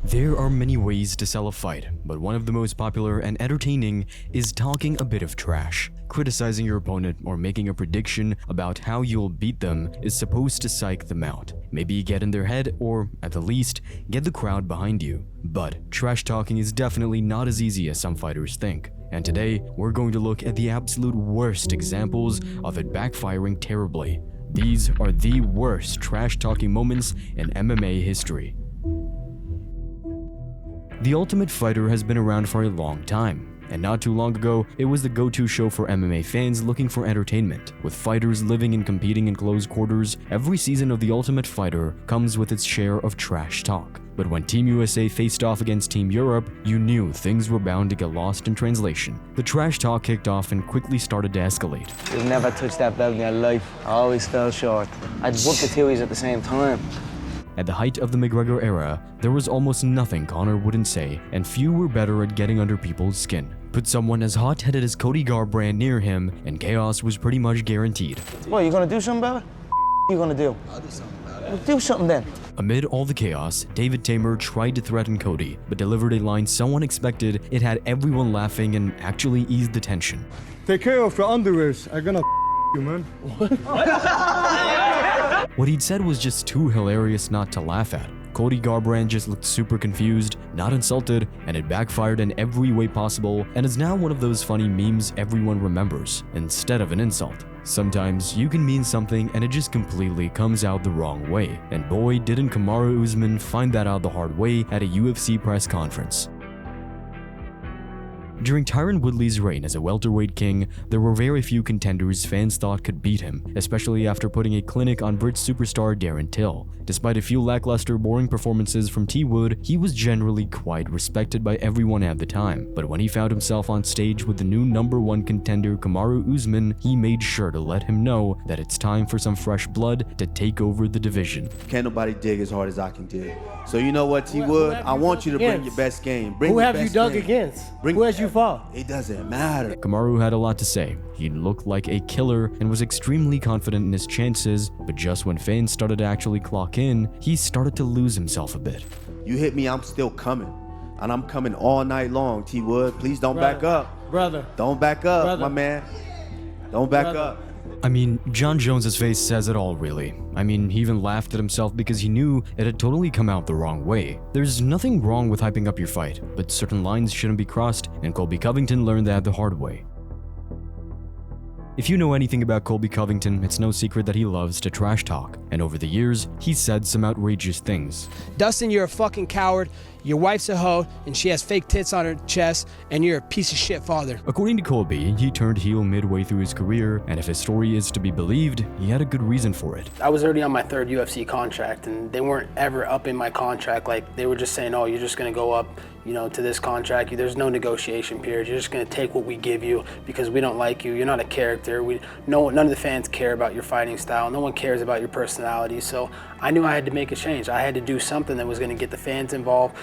There are many ways to sell a fight, but one of the most popular and entertaining is talking a bit of trash. Criticizing your opponent or making a prediction about how you'll beat them is supposed to psych them out. Maybe get in their head or, at the least, get the crowd behind you. But trash talking is definitely not as easy as some fighters think. And today, we're going to look at the absolute worst examples of it backfiring terribly. These are the worst trash talking moments in MMA history. The Ultimate Fighter has been around for a long time, and not too long ago, it was the go-to show for MMA fans looking for entertainment. With fighters living and competing in close quarters, every season of The Ultimate Fighter comes with its share of trash talk. But when Team USA faced off against Team Europe, you knew things were bound to get lost in translation. The trash talk kicked off and quickly started to escalate. You've never touched that belt in your life. I always fell short. I'd whoop the Tuies at the same time. At the height of the McGregor era, there was almost nothing Conor wouldn't say, and few were better at getting under people's skin. Put someone as hot-headed as Cody Garbrandt near him, and chaos was pretty much guaranteed. What, you gonna do something about it? What you gonna do? I'll do something about it. Well, do something then. Amid all the chaos, David Teymur tried to threaten Cody, but delivered a line so unexpected it had everyone laughing and actually eased the tension. Take care of your underwears. I'm gonna you, man. What he'd said was just too hilarious not to laugh at. Cody Garbrandt just looked super confused, not insulted, and it backfired in every way possible and is now one of those funny memes everyone remembers, instead of an insult. Sometimes you can mean something and it just completely comes out the wrong way, and boy didn't Kamaru Usman find that out the hard way at a UFC press conference. During Tyron Woodley's reign as a welterweight king, there were very few contenders fans thought could beat him, especially after putting a clinic on Brit superstar Darren Till. Despite a few lackluster, boring performances from T-Wood, he was generally quite respected by everyone at the time. But when he found himself on stage with the new #1 contender Kamaru Usman, he made sure to let him know that it's time for some fresh blood to take over the division. Can't nobody dig as hard as I can dig. So you know what, T-Wood? I want you to bring your best game. Who have you dug against? Who has you fought? It doesn't matter. Kamaru had a lot to say. He looked like a killer and was extremely confident in his chances, but just when fans started to actually clock in, he started to lose himself a bit. You hit me, I'm still coming. And I'm coming all night long, T-Wood. Please don't back up. Brother. Don't back up, my man. Don't back up. I mean, John Jones's face says it all, really. I mean, he even laughed at himself because he knew it had totally come out the wrong way. There's nothing wrong with hyping up your fight, but certain lines shouldn't be crossed, and Colby Covington learned that the hard way. If you know anything about Colby Covington, it's no secret that he loves to trash talk, and over the years, he's said some outrageous things. Dustin, you're a fucking coward. Your wife's a hoe, and she has fake tits on her chest, and you're a piece of shit father. According to Colby, he turned heel midway through his career, and if his story is to be believed, he had a good reason for it. I was already on my 3rd UFC contract, and they weren't ever up in my contract. Like, they were just saying, oh, you're just gonna go up, you know, to this contract. There's no negotiation period. You're just gonna take what we give you because we don't like you. You're not a character. None of the fans care about your fighting style. No one cares about your personality. So I knew I had to make a change. I had to do something that was gonna get the fans involved,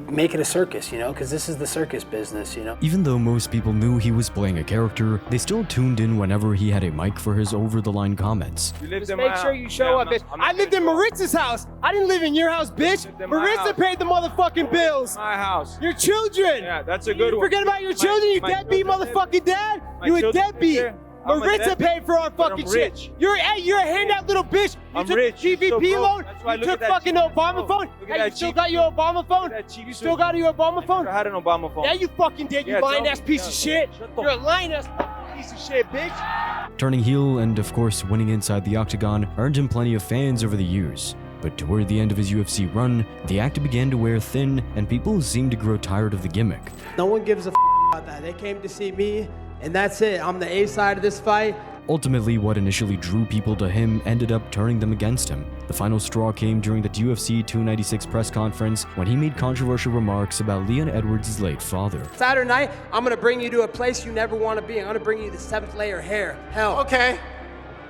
make it a circus, you know, because this is the circus business, you know. Even though most people knew he was playing a character, they still tuned in whenever he had a mic for his over-the-line comments. Just make sure you show up, bitch. I lived in Maritz's house. I didn't live in your house, bitch. Maritza paid the motherfucking bills. My house. Your children. Yeah, that's a good one. Forget about your children, you deadbeat motherfucking dad. You a deadbeat. Maritza paid for our fucking shit. You're a handout little bitch. You took rich. GVP loan. You took fucking Obama phone. Hey, you still got your Obama phone? You still got your Obama phone? I had an Obama phone. Yeah, you fucking did, you lying ass piece of shit. You're a lying ass piece of shit, bitch. Turning heel and, of course, winning inside the octagon earned him plenty of fans over the years. But toward the end of his UFC run, the act began to wear thin, and people seemed to grow tired of the gimmick. No one gives a about that. They came to see me, and that's it. I'm the A side of this fight. Ultimately, what initially drew people to him ended up turning them against him. The final straw came during the UFC 296 press conference when he made controversial remarks about Leon Edwards' late father. Saturday night, I'm gonna bring you to a place you never want to be. I'm gonna bring you to 7th layer hell. Okay.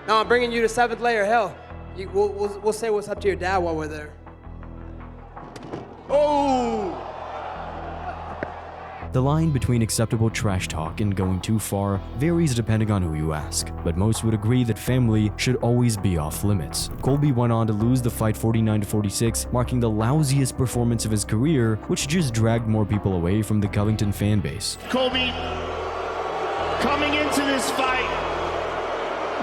No, I'm bringing you to 7th layer hell. We'll say what's up to your dad while we're there. Oh! The line between acceptable trash talk and going too far varies depending on who you ask, but most would agree that family should always be off limits. Colby went on to lose the fight 49-46, marking the lousiest performance of his career, which just dragged more people away from the Covington fan base. Colby, coming into this fight,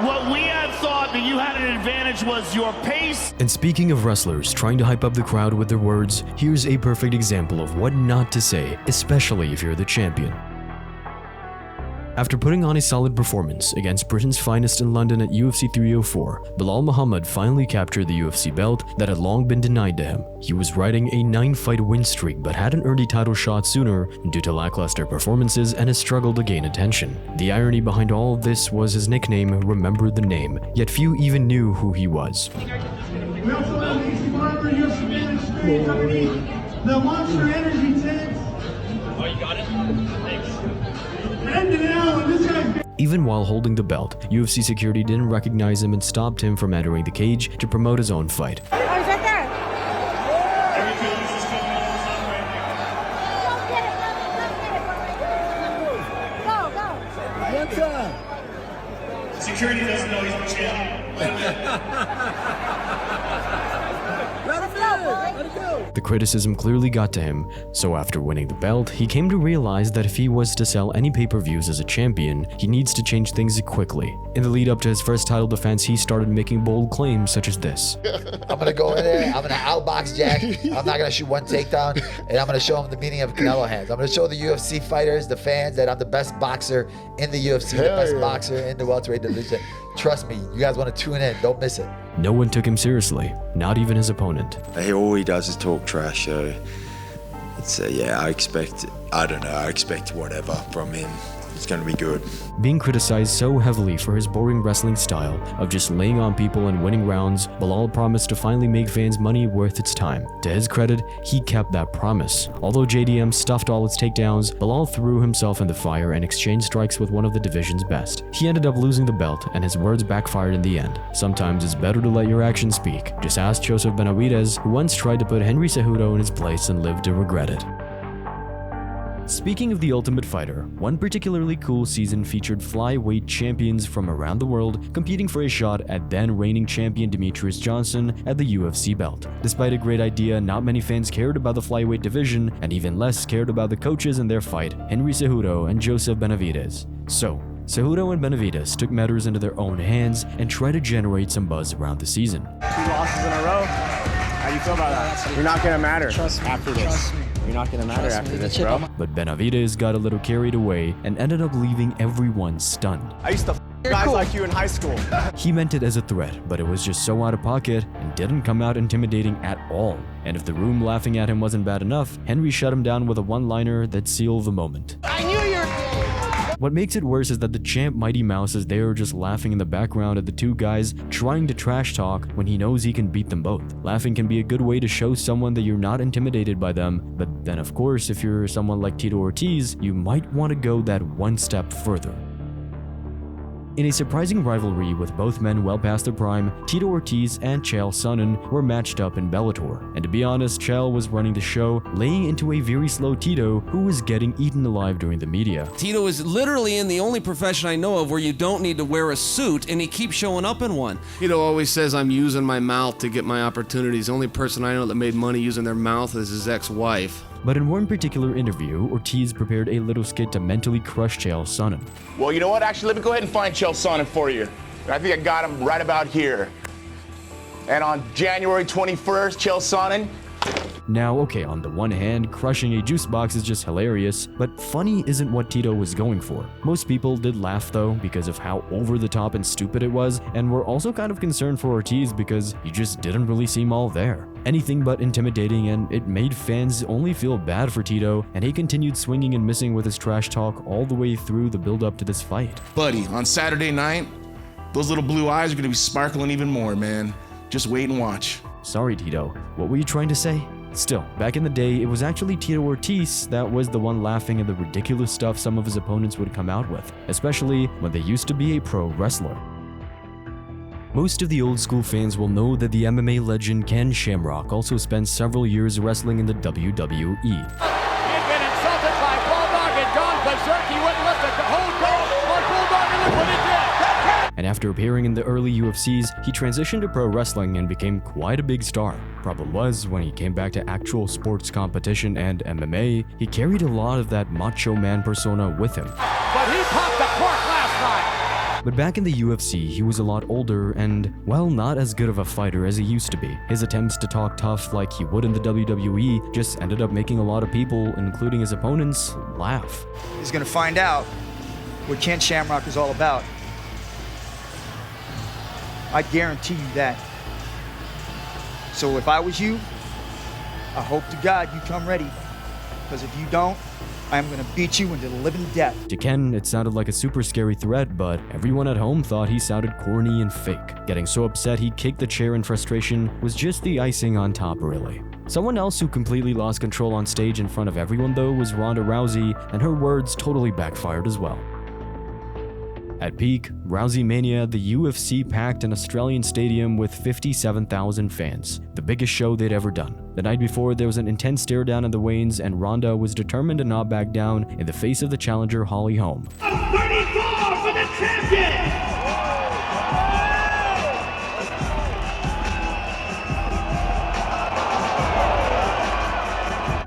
what we had thought that you had an advantage was your pace. And speaking of wrestlers trying to hype up the crowd with their words, here's a perfect example of what not to say, especially if you're the champion. After putting on a solid performance against Britain's finest in London at UFC 304, Belal Muhammad finally captured the UFC belt that had long been denied to him. He was riding a 9-fight win streak but hadn't earned a title shot sooner due to lackluster performances and a struggle to gain attention. The irony behind all of this was his nickname, Remember the Name, yet few even knew who he was. We also have AC Barber, UFC Managed Experience underneath the Monster Energy tent. Oh, you got it? Thanks. Even while holding the belt, UFC security didn't recognize him and stopped him from entering the cage to promote his own fight. Oh, he's right there. Go, go. What's up? Security doesn't know he's the champion. The criticism clearly got to him, so after winning the belt, he came to realize that if he was to sell any pay-per-views as a champion, he needs to change things quickly. In the lead up to his first title defense, he started making bold claims such as this. I'm gonna go in there, I'm gonna outbox Jack, I'm not gonna shoot one takedown, and I'm gonna show him the meaning of Canelo hands. I'm gonna show the UFC fighters, the fans, that I'm the best boxer in the UFC, the best boxer in the welterweight division. Trust me, you guys wanna tune in, don't miss it. No one took him seriously, not even his opponent. All he does is talk trash, so it's yeah, I expect whatever from him. It's going to be good. Being criticized so heavily for his boring wrestling style of just laying on people and winning rounds, Belal promised to finally make fans money worth its time. To his credit, he kept that promise. Although JDM stuffed all its takedowns, Belal threw himself in the fire and exchanged strikes with one of the division's best. He ended up losing the belt, and his words backfired in the end. Sometimes it's better to let your actions speak. Just ask Joseph Benavidez, who once tried to put Henry Cejudo in his place and lived to regret it. Speaking of The Ultimate Fighter, one particularly cool season featured flyweight champions from around the world competing for a shot at then reigning champion Demetrius Johnson at the UFC belt. Despite a great idea, not many fans cared about the flyweight division, and even less cared about the coaches in their fight, Henry Cejudo and Joseph Benavidez. So, Cejudo and Benavidez took matters into their own hands and tried to generate some buzz around the season. 2 losses in a row. How do you feel about that? You're not gonna matter after this. You're not gonna matter after this, bro. But Benavidez got a little carried away and ended up leaving everyone stunned. I used to guys like you in high school. He meant it as a threat, but it was just so out of pocket and didn't come out intimidating at all. And if the room laughing at him wasn't bad enough, Henry shut him down with a one-liner that sealed the moment. I knew you were gay. What makes it worse is that the champ Mighty Mouse is there just laughing in the background at the two guys trying to trash talk when he knows he can beat them both. Laughing can be a good way to show someone that you're not intimidated by them, but then of course if you're someone like Tito Ortiz, you might want to go that one step further. In a surprising rivalry with both men well past their prime, Tito Ortiz and Chael Sonnen were matched up in Bellator. And to be honest, Chael was running the show, laying into a very slow Tito who was getting eaten alive during the media. Tito is literally in the only profession I know of where you don't need to wear a suit, and he keeps showing up in one. Tito always says I'm using my mouth to get my opportunities. The only person I know that made money using their mouth is his ex-wife. But in one particular interview, Ortiz prepared a little skit to mentally crush Chael Sonnen. Well, you know what? Actually, let me go ahead and find Chael Sonnen for you. I think I got him right about here. And on January 21st, Chael Sonnen. Now, okay, on the one hand, crushing a juice box is just hilarious, but funny isn't what Tito was going for. Most people did laugh though because of how over the top and stupid it was, and were also kind of concerned for Ortiz because he just didn't really seem all there. Anything but intimidating, and it made fans only feel bad for Tito, and he continued swinging and missing with his trash talk all the way through the build-up to this fight. Buddy, on Saturday night, those little blue eyes are gonna be sparkling even more, man. Just wait and watch. Sorry, Tito. What were you trying to say? Still, back in the day, it was actually Tito Ortiz that was the one laughing at the ridiculous stuff some of his opponents would come out with, especially when they used to be a pro wrestler. Most of the old school fans will know that the MMA legend Ken Shamrock also spent several years wrestling in the WWE. He's been insulted by Bulldog and after appearing in the early UFCs, he transitioned to pro wrestling and became quite a big star. Problem was, when he came back to actual sports competition and MMA, he carried a lot of that macho man persona with him. But he popped the cork last night. But back in the UFC, he was a lot older and, well, not as good of a fighter as he used to be. His attempts to talk tough like he would in the WWE just ended up making a lot of people, including his opponents, laugh. He's going to find out what Ken Shamrock is all about. I guarantee you that. So if I was you, I hope to God you come ready. Because if you don't, I'm gonna beat you into the living death. To Ken, it sounded like a super scary threat, but everyone at home thought he sounded corny and fake. Getting so upset he kicked the chair in frustration was just the icing on top, really. Someone else who completely lost control on stage in front of everyone, though, was Ronda Rousey, and her words totally backfired as well. At peak, Rousey Mania, the UFC packed an Australian stadium with 57,000 fans, the biggest show they'd ever done. The night before, there was an intense stare down in the weigh-ins, and Ronda was determined to not back down in the face of the challenger Holly Holm. 34 for the champion!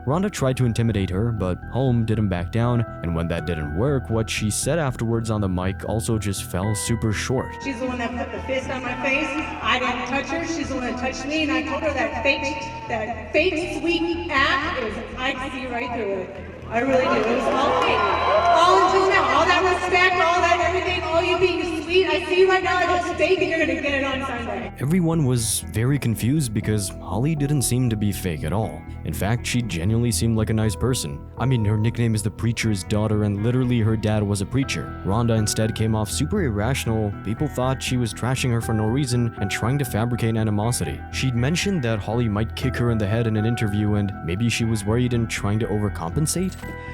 Ronda tried to intimidate her, but Holm didn't back down, and when that didn't work, what she said afterwards on the mic also just fell super short. She's the one that put the fist on my face. I didn't touch her. She's the one that touched me, and I told her that fake sweet act is, I see right through it. I really do. It was all fake. All until now. All that respect, all that everything, all you being sweet. I see right now that it's fake, and you're gonna get it on Sunday. Everyone was very confused because Holly didn't seem to be fake at all. In fact, she genuinely seemed like a nice person. I mean, her nickname is the Preacher's Daughter, and literally her dad was a preacher. Ronda instead came off super irrational. People thought she was trashing her for no reason and trying to fabricate animosity. She'd mentioned that Holly might kick her in the head in an interview, and maybe she was worried and trying to overcompensate.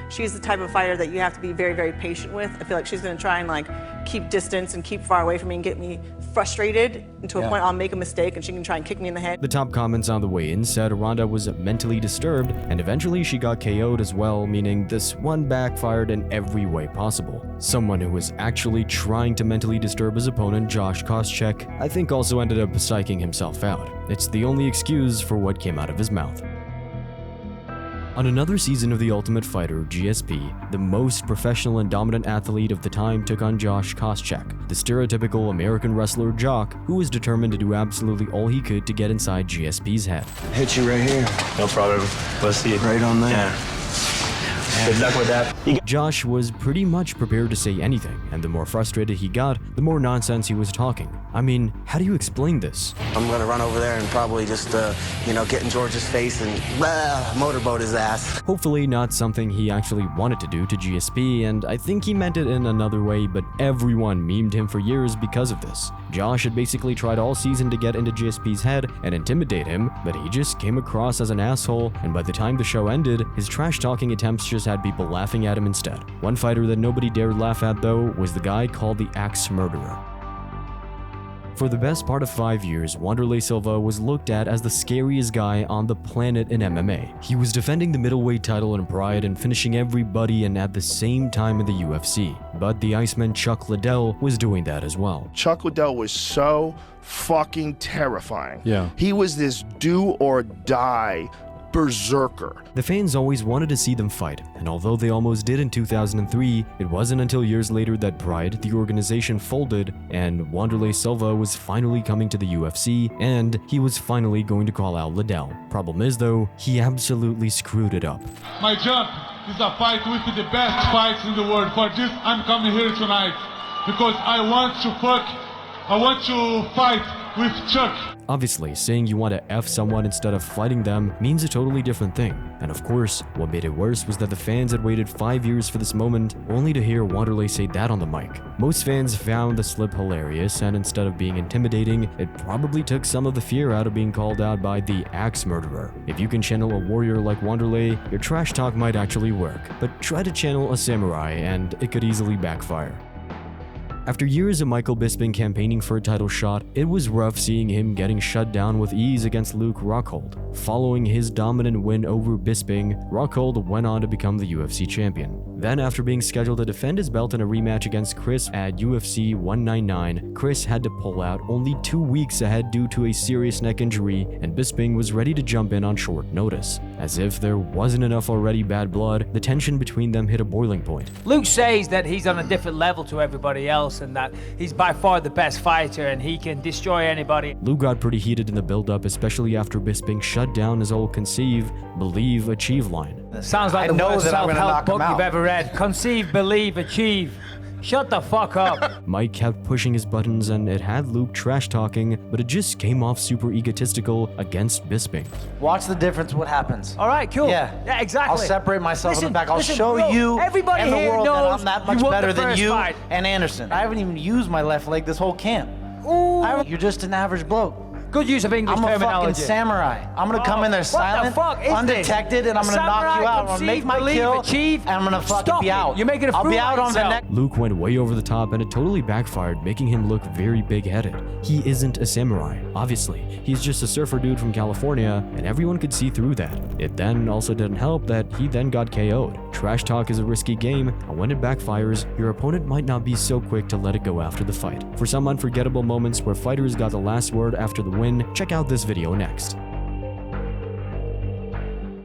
She's the type of fighter that you have to be very, very patient with. I feel like she's going to try and keep distance and keep far away from me and get me frustrated, and to a point I'll make a mistake and she can try and kick me in the head. The top comments on the weigh-in said Ronda was mentally disturbed, and eventually she got KO'd as well, meaning this one backfired in every way possible. Someone who was actually trying to mentally disturb his opponent, Josh Koscheck, I think also ended up psyching himself out. It's the only excuse for what came out of his mouth. On another season of The Ultimate Fighter, GSP, the most professional and dominant athlete of the time took on Josh Koscheck, the stereotypical American wrestler jock who was determined to do absolutely all he could to get inside GSP's head. Hit you right here. No problem. Let's see it. Right on there. Yeah. Good luck with that. Josh was pretty much prepared to say anything, and the more frustrated he got, the more nonsense he was talking. I mean, how do you explain this? I'm gonna run over there and probably just, get in George's face and motorboat his ass. Hopefully not something he actually wanted to do to GSP, and I think he meant it in another way, but everyone memed him for years because of this. Josh had basically tried all season to get into GSP's head and intimidate him, but he just came across as an asshole, and by the time the show ended, his trash-talking attempts just had people laughing at him instead. One fighter that nobody dared laugh at, though, was the guy called the Axe Murderer. For the best part of 5 years, Wanderlei Silva was looked at as the scariest guy on the planet in MMA. He was defending the middleweight title in Pride and finishing everybody and at the same time in the UFC. But the Iceman Chuck Liddell was doing that as well. Chuck Liddell was so fucking terrifying. Yeah. He was this do or die berserker. The fans always wanted to see them fight, and although they almost did in 2003, it wasn't until years later that Pride, the organization, folded, and Wanderlei Silva was finally coming to the UFC, and he was finally going to call out Liddell. Problem is, though, he absolutely screwed it up. My job is a fight with the best fights in the world. For this, I'm coming here tonight, because I want to fight with Chuck. Obviously, saying you want to F someone instead of fighting them means a totally different thing. And of course, what made it worse was that the fans had waited 5 years for this moment, only to hear Wanderlei say that on the mic. Most fans found the slip hilarious, and instead of being intimidating, it probably took some of the fear out of being called out by the Axe Murderer. If you can channel a warrior like Wanderlei, your trash talk might actually work, but try to channel a samurai and it could easily backfire. After years of Michael Bisping campaigning for a title shot, it was rough seeing him getting shut down with ease against Luke Rockhold. Following his dominant win over Bisping, Rockhold went on to become the UFC champion. Then, after being scheduled to defend his belt in a rematch against Chris at UFC 199, Chris had to pull out only 2 weeks ahead due to a serious neck injury, and Bisping was ready to jump in on short notice. As if there wasn't enough already bad blood, the tension between them hit a boiling point. Luke says that he's on a different level to everybody else and that he's by far the best fighter and he can destroy anybody. Luke got pretty heated in the build-up, especially after Bisping shut down his old conceive, believe, achieve line. Sounds like the worst self-help book you've ever read. Conceive, believe, achieve. Shut the fuck up. Mike kept pushing his buttons and it had Luke trash-talking, but it just came off super egotistical against Bisping. Watch the difference, what happens. All right, cool. Yeah, exactly. I'll separate myself in the back. I'll listen, show bro, you everybody and the here world that knows I'm that you much won better the than first you fight. and Anderson. I haven't even used my left leg this whole camp. You're just an average bloke. Good use of English terminology. I'm a fucking samurai. I'm gonna come in there silent, undetected, and I'm gonna knock you out. I'm gonna make my kill, and I'm gonna fucking be out. You're making a fool I'll be out on the yourself. next. Luke went way over the top and it totally backfired, making him look very big-headed. He isn't a samurai, obviously. He's just a surfer dude from California, and everyone could see through that. It then also didn't help that he then got KO'd. Trash talk is a risky game, and when it backfires, your opponent might not be so quick to let it go after the fight. For some unforgettable moments where fighters got the last word after the win, check out this video next.